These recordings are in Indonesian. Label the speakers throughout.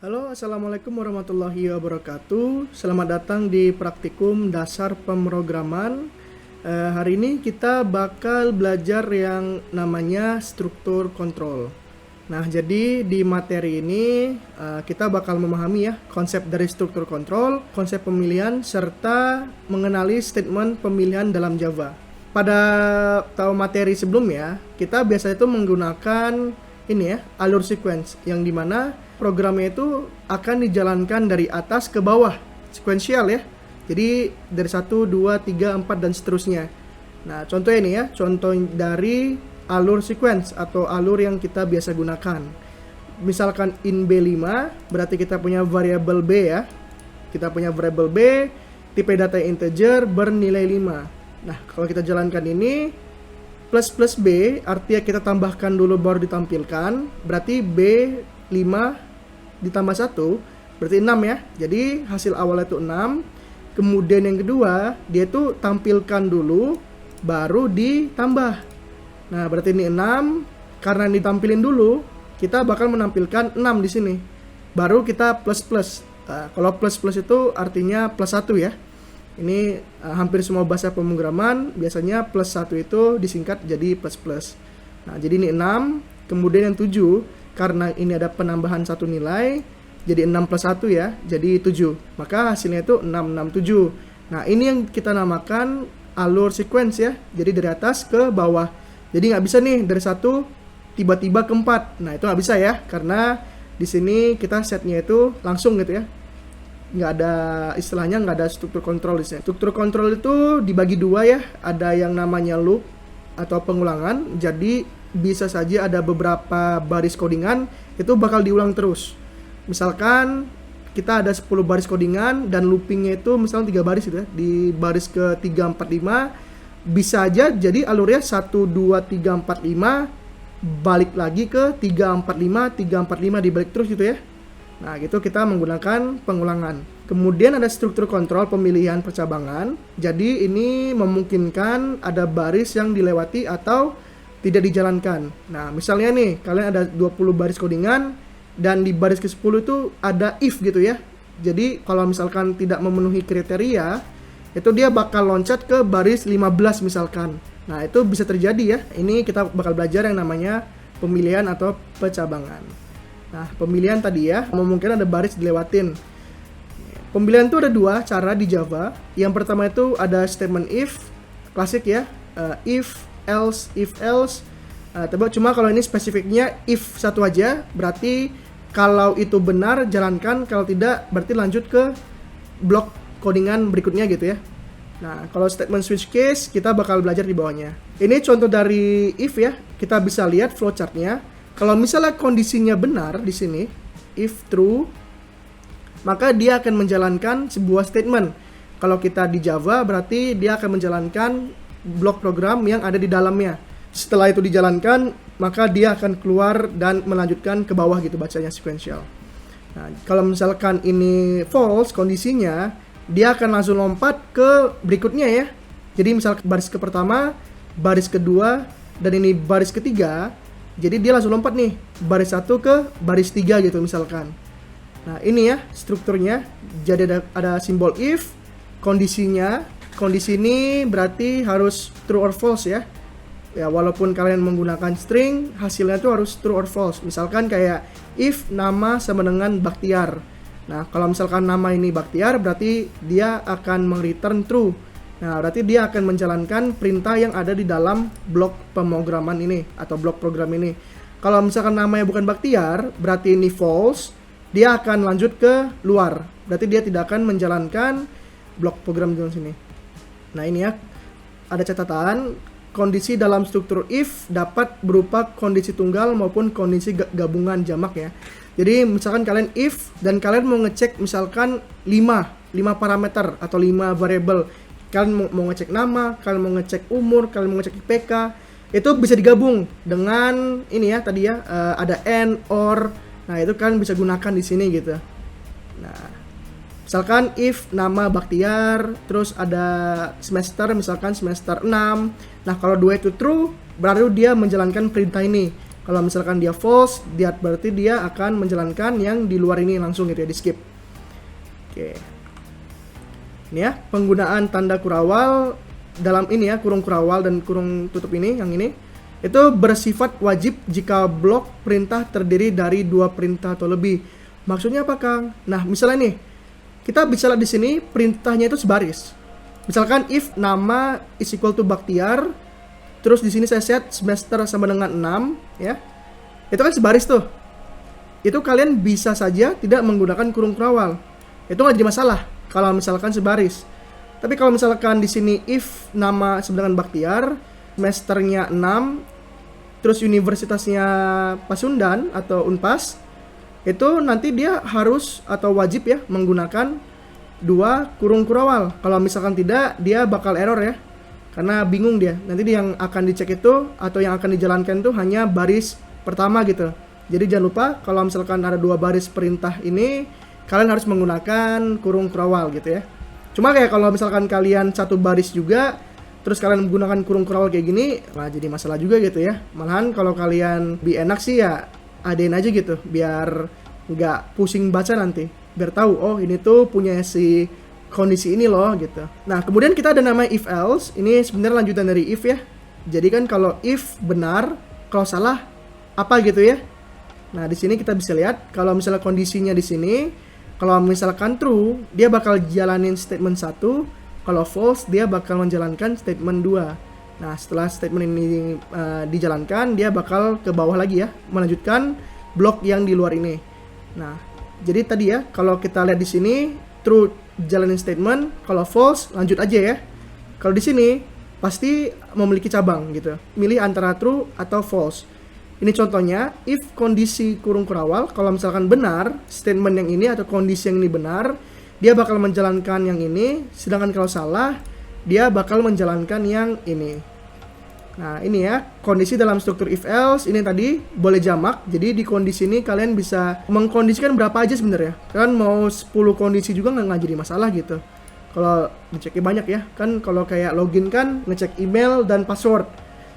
Speaker 1: Halo, Assalamualaikum warahmatullahi wabarakatuh. Selamat datang di praktikum dasar pemrograman. Hari ini kita bakal belajar yang namanya struktur kontrol. Nah, jadi di materi ini kita bakal memahami ya konsep dari struktur kontrol, konsep pemilihan, serta mengenali statement pemilihan dalam Java. Pada tahu materi sebelumnya, kita biasanya itu menggunakan ini ya, alur sequence yang dimana programnya itu akan dijalankan dari atas ke bawah, sequential ya. Jadi dari 1, 2, 3, 4 dan seterusnya. Nah, contoh ini ya, contoh dari alur sequence atau alur yang kita biasa gunakan. Misalkan in B5, berarti kita punya variabel B ya. Kita punya variabel B, tipe data integer bernilai 5. Nah, kalau kita jalankan ini plus B, artinya kita tambahkan dulu baru ditampilkan, berarti B5 ditambah 1 berarti 6 ya. Jadi hasil awalnya itu 6. Kemudian yang kedua, dia itu tampilkan dulu baru ditambah. Nah, berarti ini 6. Karena ditampilin dulu, kita bakal menampilkan 6 di sini. Baru kita plus. Kalau plus itu artinya plus 1 ya. Ini hampir semua bahasa pemrograman biasanya plus 1 itu disingkat jadi plus. Nah, jadi ini 6. Kemudian yang 7, karena ini ada penambahan satu nilai, jadi 6 plus 1 ya, jadi 7. Maka hasilnya itu 667. Nah, ini yang kita namakan alur sequence ya. Jadi dari atas ke bawah. Jadi nggak bisa nih dari 1 tiba-tiba ke 4. Nah, itu nggak bisa ya, karena di sini kita setnya itu langsung gitu ya. Nggak ada istilahnya, nggak ada struktur kontrol di sini. Struktur kontrol itu dibagi dua ya. Ada yang namanya loop atau pengulangan. Jadi bisa saja ada beberapa baris codingan itu bakal diulang terus. Misalkan kita ada 10 baris codingan dan loopingnya itu misalnya 3 baris gitu ya. Di baris ke 3, 4, 5 bisa aja jadi alurnya 1, 2, 3, 4, 5 balik lagi ke 3, 4, 5, 3, 4, 5 dibalik terus gitu ya. Nah, gitu kita menggunakan pengulangan. Kemudian ada struktur kontrol pemilihan percabangan. Jadi ini memungkinkan ada baris yang dilewati atau tidak dijalankan. Nah, misalnya nih, kalian ada 20 baris codingan dan di baris ke-10 itu ada if gitu ya. Jadi, kalau misalkan tidak memenuhi kriteria, itu dia bakal loncat ke baris 15 misalkan. Nah, itu bisa terjadi ya. Ini kita bakal belajar yang namanya pemilihan atau percabangan. Nah, pemilihan tadi ya, memungkinkan ada baris dilewatin. Pemilihan itu ada dua cara di Java. Yang pertama itu ada statement if, klasik ya, if else. Cuma kalau ini spesifiknya if satu aja, berarti kalau itu benar jalankan, kalau tidak berarti lanjut ke blok codingan berikutnya gitu ya. Nah, kalau statement switch case kita bakal belajar di bawahnya. Ini contoh dari if ya, kita bisa lihat flowchartnya. Kalau misalnya kondisinya benar di sini, if true, maka dia akan menjalankan sebuah statement. Kalau kita di Java berarti dia akan menjalankan blok program yang ada di dalamnya. Setelah itu dijalankan, maka dia akan keluar dan melanjutkan ke bawah gitu bacanya sequential. Nah, kalau misalkan ini false kondisinya, dia akan langsung lompat ke berikutnya ya. Jadi misal baris ke pertama, baris kedua, dan ini baris ketiga, jadi dia langsung lompat nih baris 1 ke baris 3 gitu misalkan. Nah, ini ya strukturnya. Jadi ada simbol if, kondisinya. Kondisi ini berarti harus true or false ya. Ya, walaupun kalian menggunakan string, hasilnya itu harus true or false. Misalkan kayak if nama sama dengan Bakhtiar. Nah, kalau misalkan nama ini Bakhtiar, berarti dia akan meng-return true. Nah, berarti dia akan menjalankan perintah yang ada di dalam blok pemrograman ini atau blok program ini. Kalau misalkan namanya bukan Bakhtiar, berarti ini false. Dia akan lanjut ke luar. Berarti dia tidak akan menjalankan blok program di sini. Nah, ini ya, ada catatan, kondisi dalam struktur if dapat berupa kondisi tunggal maupun kondisi gabungan jamak ya. Jadi misalkan kalian if dan kalian mau ngecek misalkan 5 parameter atau 5 variabel. Kalian mau ngecek nama, kalian mau ngecek umur, kalian mau ngecek IPK, itu bisa digabung dengan ini ya tadi ya, ada and, or. Nah, itu kalian bisa gunakan di sini gitu. Nah, misalkan if nama Bakhtiar, terus ada semester, misalkan semester 6. Nah, kalau 2 itu true, berarti dia menjalankan perintah ini. Kalau misalkan dia false, dia berarti dia akan menjalankan yang di luar ini langsung gitu ya, di skip. Oke. Ini ya, penggunaan tanda kurawal dalam ini ya, kurung kurawal dan kurung tutup ini, yang ini itu bersifat wajib jika blok perintah terdiri dari 2 perintah atau lebih. Maksudnya apa, Kang? Nah, misalnya nih, kita bisa lihat di sini perintahnya itu sebaris. Misalkan if nama is equal to Bakhtiar, terus di sini saya set semester sama dengan 6 ya. Itu kan sebaris tuh. Itu kalian bisa saja tidak menggunakan kurung kurawal. Itu nggak jadi masalah kalau misalkan sebaris. Tapi kalau misalkan di sini if nama sama dengan Bakhtiar, semesternya 6, terus universitasnya Pasundan atau Unpas, itu nanti dia harus atau wajib ya menggunakan 2 kurung kurawal. Kalau misalkan tidak, dia bakal error ya. Karena bingung dia. Nanti yang akan dicek itu atau yang akan dijalankan itu hanya baris pertama gitu. Jadi jangan lupa kalau misalkan ada 2 baris perintah ini, kalian harus menggunakan kurung kurawal gitu ya. Cuma kayak kalau misalkan kalian 1 baris juga, terus kalian menggunakan kurung kurawal kayak gini, wah jadi masalah juga gitu ya. Malahan kalau kalian lebih enak sih ya adain aja gitu, biar nggak pusing baca nanti. Biar tahu, oh ini tuh punya si kondisi ini loh gitu. Nah, kemudian kita ada nama if else. Ini sebenarnya lanjutan dari if ya. Jadi kan kalau if benar, kalau salah apa gitu ya. Nah, di sini kita bisa lihat kalau misalnya kondisinya di sini, kalau misalkan true, dia bakal jalanin statement 1, kalau false dia bakal menjalankan statement 2. Nah, setelah statement ini dijalankan, dia bakal ke bawah lagi ya, melanjutkan blok yang di luar ini. Nah, jadi tadi ya, kalau kita lihat di sini true jalanin statement, kalau false lanjut aja ya. Kalau di sini pasti memiliki cabang gitu. Milih antara true atau false. Ini contohnya, if kondisi kurung kurawal, kalau misalkan benar statement yang ini atau kondisi yang ini benar, dia bakal menjalankan yang ini, sedangkan kalau salah, dia bakal menjalankan yang ini. Nah, ini ya, kondisi dalam struktur if else ini tadi boleh jamak. Jadi di kondisi ini kalian bisa mengkondisikan berapa aja sebenarnya. Kan mau 10 kondisi juga nggak jadi masalah gitu. Kalau diceknya banyak ya. Kan kalau kayak login kan ngecek email dan password.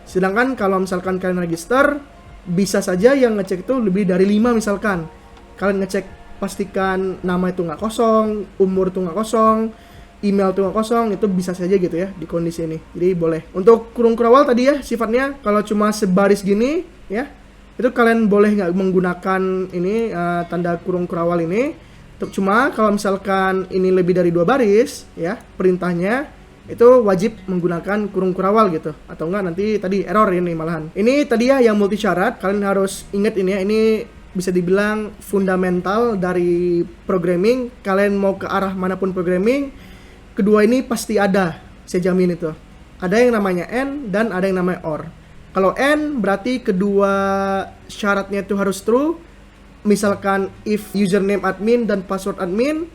Speaker 1: Sedangkan kalau misalkan kalian register, bisa saja yang ngecek itu lebih dari 5 misalkan. Kalian ngecek pastikan nama itu nggak kosong, umur itu nggak kosong, email itu nggak kosong, itu bisa saja gitu ya di kondisi ini. Jadi boleh. Untuk kurung kurawal tadi ya sifatnya kalau cuma sebaris gini ya, itu kalian boleh nggak menggunakan ini tanda kurung kurawal ini. Cuma kalau misalkan ini lebih dari 2 baris ya perintahnya, itu wajib menggunakan kurung kurawal gitu, atau enggak nanti tadi error ini malahan. Ini tadi ya yang multi syarat, kalian harus ingat ini ya, ini bisa dibilang fundamental dari programming. Kalian mau ke arah manapun programming, kedua ini pasti ada, saya jamin itu. Ada yang namanya and dan ada yang namanya or. Kalau and berarti kedua syaratnya itu harus true. Misalkan if username admin dan password admin,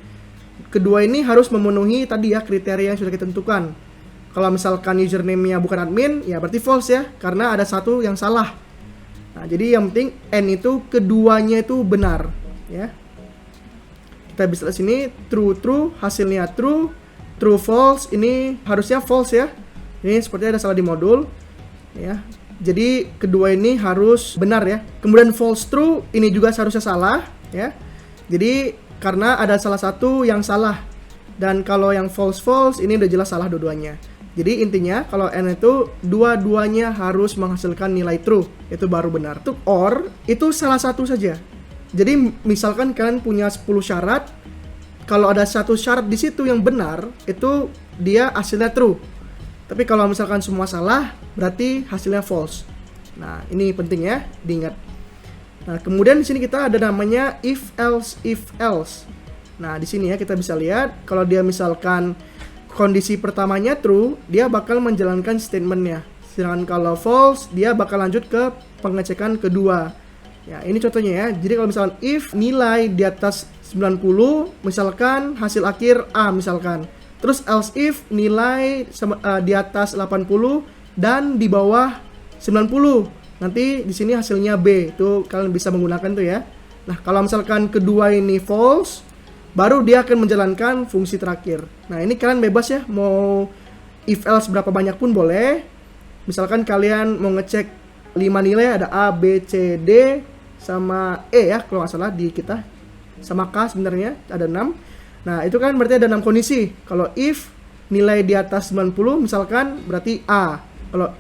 Speaker 1: kedua ini harus memenuhi tadi ya kriteria yang sudah kita tentukan. Kalau misalkan username-nya bukan admin, ya berarti false ya, karena ada satu yang salah. Nah, jadi yang penting and itu keduanya itu benar ya. Kita bisa lihat sini true hasilnya true false, ini harusnya false ya. Ini sepertinya ada salah di modul ya. Jadi kedua ini harus benar ya. Kemudian false true ini juga seharusnya salah ya. Jadi karena ada salah satu yang salah. Dan kalau yang false ini udah jelas salah dua-duanya. Jadi intinya kalau and itu dua-duanya harus menghasilkan nilai true, itu baru benar. Untuk or itu salah satu saja. Jadi misalkan kalian punya 10 syarat, kalau ada satu syarat di situ yang benar, itu dia hasilnya true. Tapi kalau misalkan semua salah, berarti hasilnya false. Nah, ini penting ya, diingat. Nah, kemudian di sini kita ada namanya if else. Nah, di sini ya kita bisa lihat kalau dia misalkan kondisi pertamanya true, dia bakal menjalankan statementnya. Sedangkan kalau false, dia bakal lanjut ke pengecekan kedua. Ya, ini contohnya ya. Jadi kalau misalkan if nilai di atas 90, misalkan hasil akhir A misalkan. Terus else if nilai di atas 80 dan di bawah 90. Nanti di sini hasilnya B. Itu kalian bisa menggunakan tuh ya. Nah, kalau misalkan kedua ini false, baru dia akan menjalankan fungsi terakhir. Nah, ini kalian bebas ya, mau if else berapa banyak pun boleh. Misalkan kalian mau ngecek 5 nilai, ada A, B, C, D, sama E ya kalau nggak salah di kita, sama K sebenarnya ada 6. Nah itu kan berarti ada 6 kondisi. Kalau if nilai di atas 90 misalkan berarti A. Kalau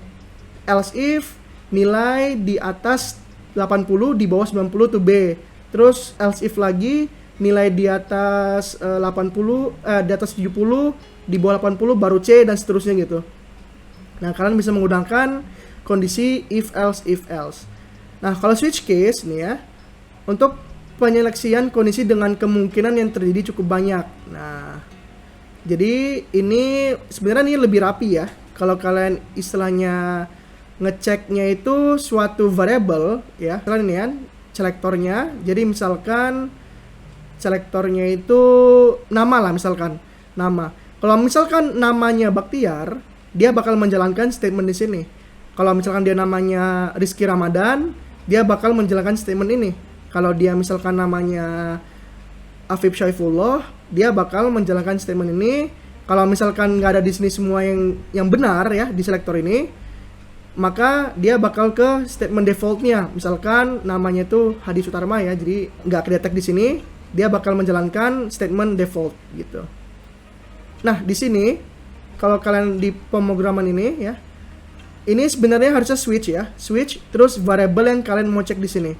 Speaker 1: else if nilai di atas 80 di bawah 90 tuh B. Terus else if lagi nilai di atas 80 di atas 70 di bawah 80 baru C, dan seterusnya gitu. Nah kalian bisa menggunakan kondisi if else. Nah kalau switch case nih ya, untuk penyeleksian kondisi dengan kemungkinan yang terjadi cukup banyak. Nah jadi ini sebenarnya ini lebih rapi ya. Kalau kalian istilahnya ngeceknya itu suatu variable ya, kalian ini kan selektornya. Jadi misalkan selektornya itu nama lah, misalkan nama. Kalau misalkan namanya Bakhtiar, dia bakal menjalankan statement di sini. Kalau misalkan dia namanya Rizky Ramadan, dia bakal menjalankan statement ini. Kalau dia misalkan namanya Afif Syaifullah, dia bakal menjalankan statement ini. Kalau misalkan nggak ada di sini semua yang benar ya di selektor ini, maka dia bakal ke statement defaultnya. Misalkan namanya itu Hadi Sutarma ya, jadi nggak kedetek di sini, dia bakal menjalankan statement default gitu. Nah di sini kalau kalian di pemrograman ini ya, ini sebenarnya harusnya switch ya, switch terus variable yang kalian mau cek di sini.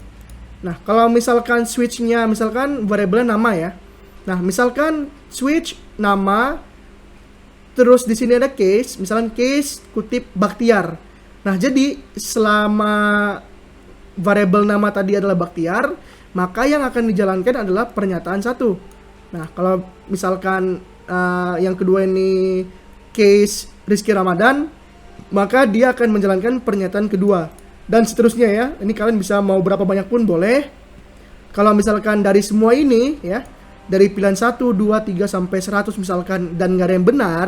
Speaker 1: Nah kalau misalkan switchnya misalkan variable nama ya, nah misalkan switch nama terus di sini ada case, misalkan case kutip Bakhtiar. Nah jadi selama variable nama tadi adalah Bakhtiar, maka yang akan dijalankan adalah pernyataan satu. Nah kalau misalkan yang kedua ini case Rizky Ramadan, maka dia akan menjalankan pernyataan kedua, dan seterusnya ya. Ini kalian bisa mau berapa banyak pun boleh. Kalau misalkan dari semua ini ya, dari pilihan 1, 2, 3 sampai 100 misalkan, dan nggak ada yang benar,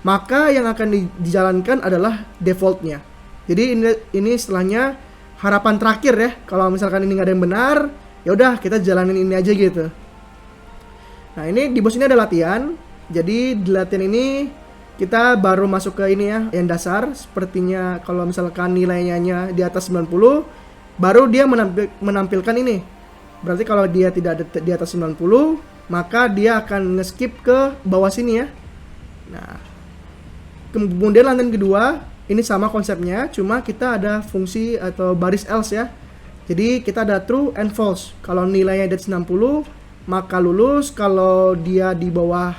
Speaker 1: maka yang akan dijalankan adalah defaultnya. Jadi ini istilahnya harapan terakhir ya. Kalau misalkan ini nggak ada yang benar, ya udah kita jalanin ini aja gitu. Nah ini di bos ini ada latihan. Jadi di latihan ini kita baru masuk ke ini ya, yang dasar. Sepertinya kalau misalkan nilainya di atas 90, baru dia menampilkan ini. Berarti kalau dia tidak ada di atas 90, maka dia akan nge-skip ke bawah sini ya. Nah, kemudian latihan kedua, ini sama konsepnya, cuma kita ada fungsi atau baris else ya. Jadi kita ada true and false. Kalau nilainya di atas 60, maka lulus. Kalau dia di bawah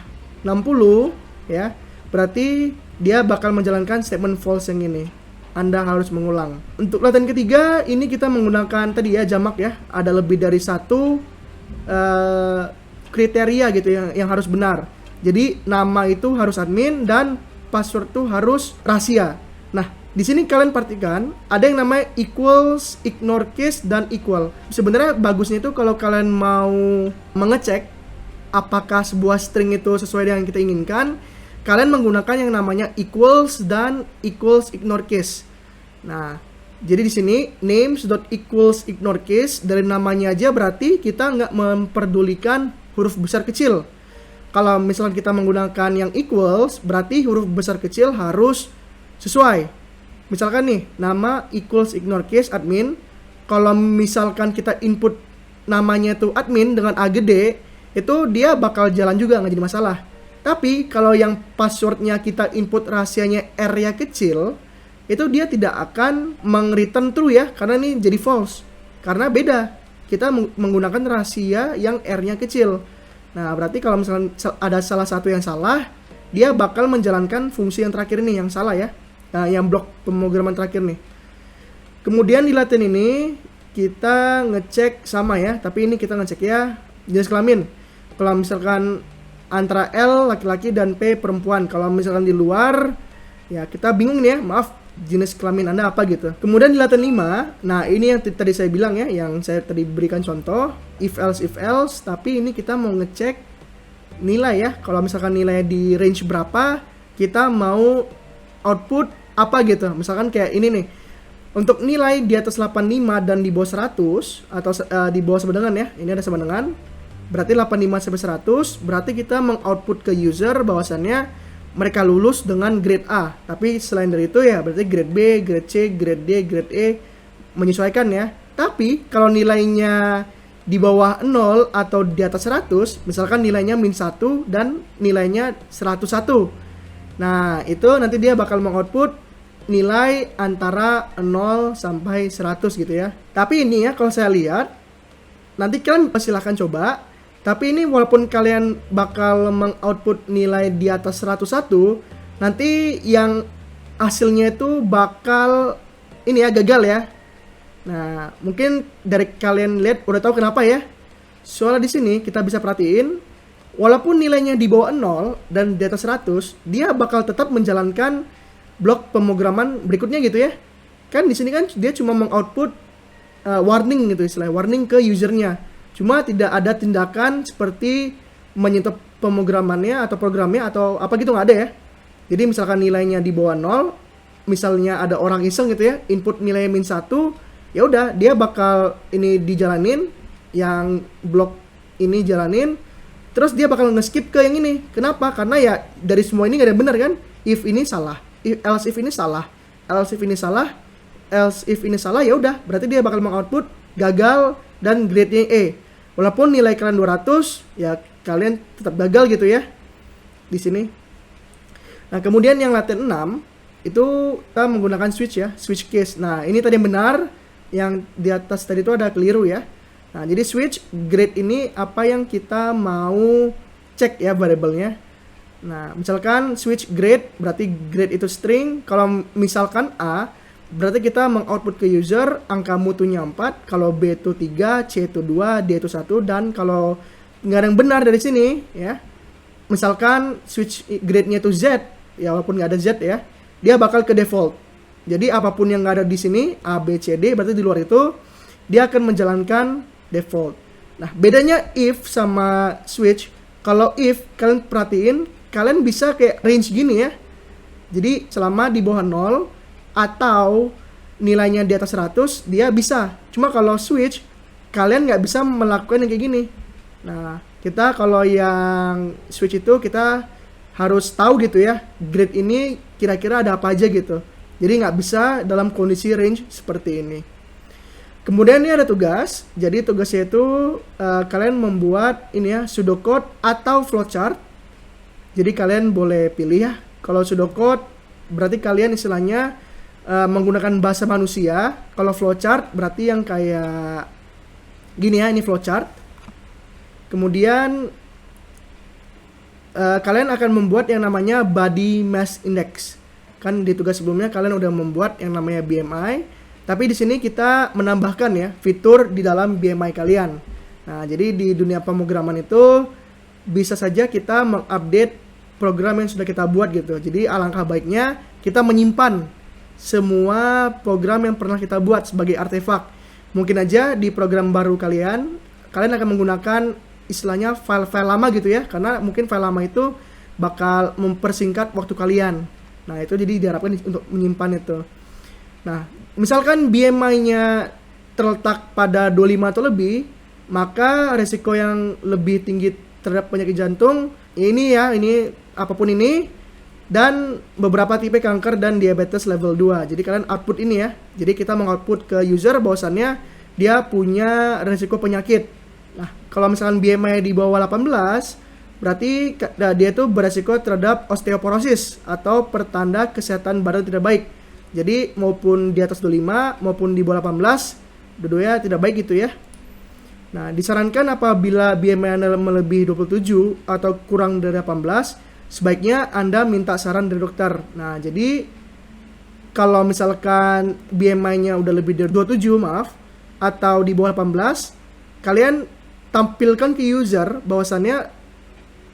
Speaker 1: 60 ya, berarti dia bakal menjalankan statement false yang ini. Anda harus mengulang. Untuk latihan ketiga, ini kita menggunakan tadi ya, jamak ya. Ada lebih dari satu kriteria gitu yang harus benar. Jadi nama itu harus admin dan password itu harus rahasia. Nah, di sini kalian perhatikan ada yang namanya equals, ignore case, dan equal. Sebenarnya bagusnya itu kalau kalian mau mengecek apakah sebuah string itu sesuai dengan yang kita inginkan, kalian menggunakan yang namanya equals dan equals ignore case. Nah, jadi di sini names.equals ignore case, dari namanya aja berarti kita nggak memperdulikan huruf besar kecil. Kalau misalkan kita menggunakan yang equals, berarti huruf besar kecil harus sesuai. Misalkan nih, nama equals ignore case admin. Kalau misalkan kita input namanya itu admin dengan A gede, itu dia bakal jalan juga, nggak jadi masalah. Tapi kalau yang passwordnya kita input rahasianya R ya kecil, itu dia tidak akan meng-return true ya, karena ini jadi false. Karena beda, kita menggunakan rahasia yang R-nya kecil. Nah berarti kalau misalkan ada salah satu yang salah, dia bakal menjalankan fungsi yang terakhir ini yang salah ya. Nah, yang blok pemrograman terakhir nih. Kemudian di latihan ini kita ngecek sama ya, tapi ini kita ngecek ya jenis kelamin. Kalau misalkan antara L laki-laki dan P perempuan. Kalau misalkan di luar, ya kita bingung nih ya, maaf jenis kelamin Anda apa gitu. Kemudian di latihan 5, nah ini yang tadi saya bilang ya, yang saya tadi berikan contoh, if else, tapi ini kita mau ngecek nilai ya. Kalau misalkan nilainya di range berapa, kita mau output apa gitu. Misalkan kayak ini nih, untuk nilai di atas 85 dan di bawah 100 atau di bawah sama dengan ya, ini ada sama dengan, berarti 85 sampai 100, berarti kita mengoutput ke user bahwasannya mereka lulus dengan grade A. Tapi selain dari itu ya berarti grade B, grade C, grade D, grade E menyesuaikan ya. Tapi kalau nilainya di bawah 0 atau di atas 100, misalkan nilainya -1 dan nilainya 101. Nah, itu nanti dia bakal mengoutput nilai antara 0 sampai 100 gitu ya. Tapi ini ya kalau saya lihat, nanti kalian silahkan coba. Tapi ini walaupun kalian bakal mengoutput nilai di atas 101, nanti yang hasilnya itu bakal ini ya gagal ya. Nah, mungkin dari kalian lihat udah tahu kenapa ya. Soalnya di sini kita bisa perhatiin, walaupun nilainya di bawah 0 dan di atas 100, dia bakal tetap menjalankan blok pemrograman berikutnya gitu ya. Kan di sini kan dia cuma mengoutput warning gitu, istilah warning ke usernya. Cuma tidak ada tindakan seperti menyentuh pemrogramannya atau programnya atau apa gitu, nggak ada ya. Jadi misalkan nilainya di bawah 0, misalnya ada orang iseng gitu ya, input nilainya -1, ya udah dia bakal ini dijalanin, yang blok ini jalanin, terus dia bakal nge-skip ke yang ini. Kenapa? Karena ya dari semua ini nggak ada yang benar kan. If ini salah, else if ini salah, else if ini salah, else if ini salah, ya udah berarti dia bakal mengoutput gagal dan grade-nya E. Walaupun nilai kalian 200, ya kalian tetap gagal gitu ya di sini. Nah, kemudian yang latihan 6 itu kita menggunakan switch ya, switch case. Nah, ini tadi yang benar, yang di atas tadi itu ada keliru ya. Nah, jadi switch grade ini apa yang kita mau cek ya variabelnya. Nah, misalkan switch grade berarti grade itu string. Kalau misalkan A berarti kita mengoutput ke user angka mutunya 4, kalau B itu 3, C itu 2, D itu 1, dan kalau nggak ada yang benar dari sini ya. Misalkan switch grade-nya itu Z, ya walaupun nggak ada Z ya, dia bakal ke default. Jadi apapun yang nggak ada di sini A, B, C, D berarti di luar itu dia akan menjalankan default. Nah, bedanya if sama switch, kalau if kalian perhatiin, kalian bisa kayak range gini ya. Jadi selama di bawah 0 atau nilainya di atas 100 dia bisa. Cuma kalau switch kalian nggak bisa melakukan yang kayak gini. Nah, kita kalau yang switch itu kita harus tahu gitu ya, grade ini kira-kira ada apa aja gitu. Jadi nggak bisa dalam kondisi range seperti ini. Kemudian ini ada tugas. Jadi tugasnya itu kalian membuat ini ya, pseudocode atau flowchart. Jadi kalian boleh pilih ya. Kalau pseudocode berarti kalian istilahnya menggunakan bahasa manusia. Kalau flowchart berarti yang kayak gini ya, ini flowchart. Kemudian kalian akan membuat yang namanya body mass index. Kan di tugas sebelumnya kalian udah membuat yang namanya BMI, tapi di sini kita menambahkan ya fitur di dalam BMI kalian. Nah, jadi di dunia pemrograman itu bisa saja kita mengupdate program yang sudah kita buat gitu. Jadi alangkah baiknya kita menyimpan semua program yang pernah kita buat sebagai artefak. Mungkin aja di program baru kalian akan menggunakan istilahnya file-file lama gitu ya, karena mungkin file lama itu bakal mempersingkat waktu kalian. Nah, itu jadi diharapkan untuk menyimpan itu. Nah, misalkan BMI-nya terletak pada 25 atau lebih, maka resiko yang lebih tinggi terhadap penyakit jantung ini ya, ini apapun ini, dan beberapa tipe kanker dan diabetes level 2. Jadi kalian output ini ya. Jadi kita mengoutput ke user bahwasannya dia punya resiko penyakit. Nah, kalau misalkan BMI di bawah 18, berarti dia itu beresiko terhadap osteoporosis atau pertanda kesehatan badan tidak baik. Jadi maupun di atas 25 maupun di bawah 18, dua-duanya tidak baik gitu ya. Nah, disarankan apabila BMI Anda melebihi 27 atau kurang dari 18, sebaiknya Anda minta saran dari dokter. Nah, jadi kalau misalkan BMI-nya udah lebih dari 27, atau di bawah 18, kalian tampilkan ke user bahwasannya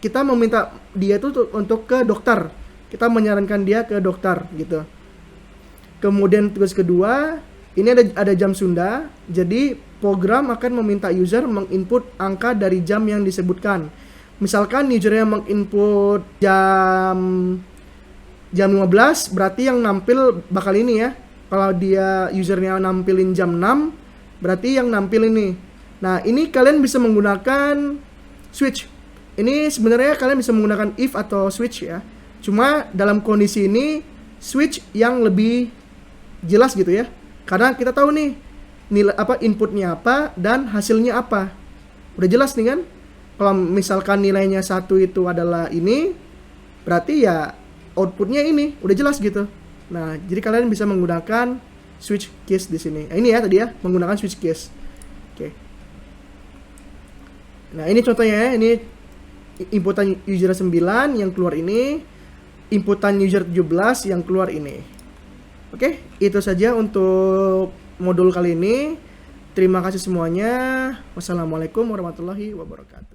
Speaker 1: kita meminta dia tuh untuk ke dokter. Kita menyarankan dia ke dokter gitu. Kemudian tugas kedua, ini ada jam Sunda. Jadi program akan meminta user menginput angka dari jam yang disebutkan. Misalkan usernya menginput jam 15, berarti yang nampil bakal ini ya. Kalau dia usernya nampilin jam 6, berarti yang nampil ini. Nah, ini kalian bisa menggunakan switch. Ini sebenarnya kalian bisa menggunakan if atau switch ya. Cuma dalam kondisi ini switch yang lebih jelas gitu ya. Karena kita tahu nih nilai inputnya apa dan hasilnya apa. Udah jelas nih kan? Kalau misalkan nilainya 1 itu adalah ini, berarti ya outputnya ini, udah jelas gitu. Nah, jadi kalian bisa menggunakan switch case di sini. Nah, ini ya tadi ya, menggunakan switch case. Oke. Nah, ini contohnya ya, ini inputan user 9 yang keluar ini, inputan user 17 yang keluar ini. Oke, itu saja untuk modul kali ini. Terima kasih semuanya. Wassalamualaikum warahmatullahi wabarakatuh.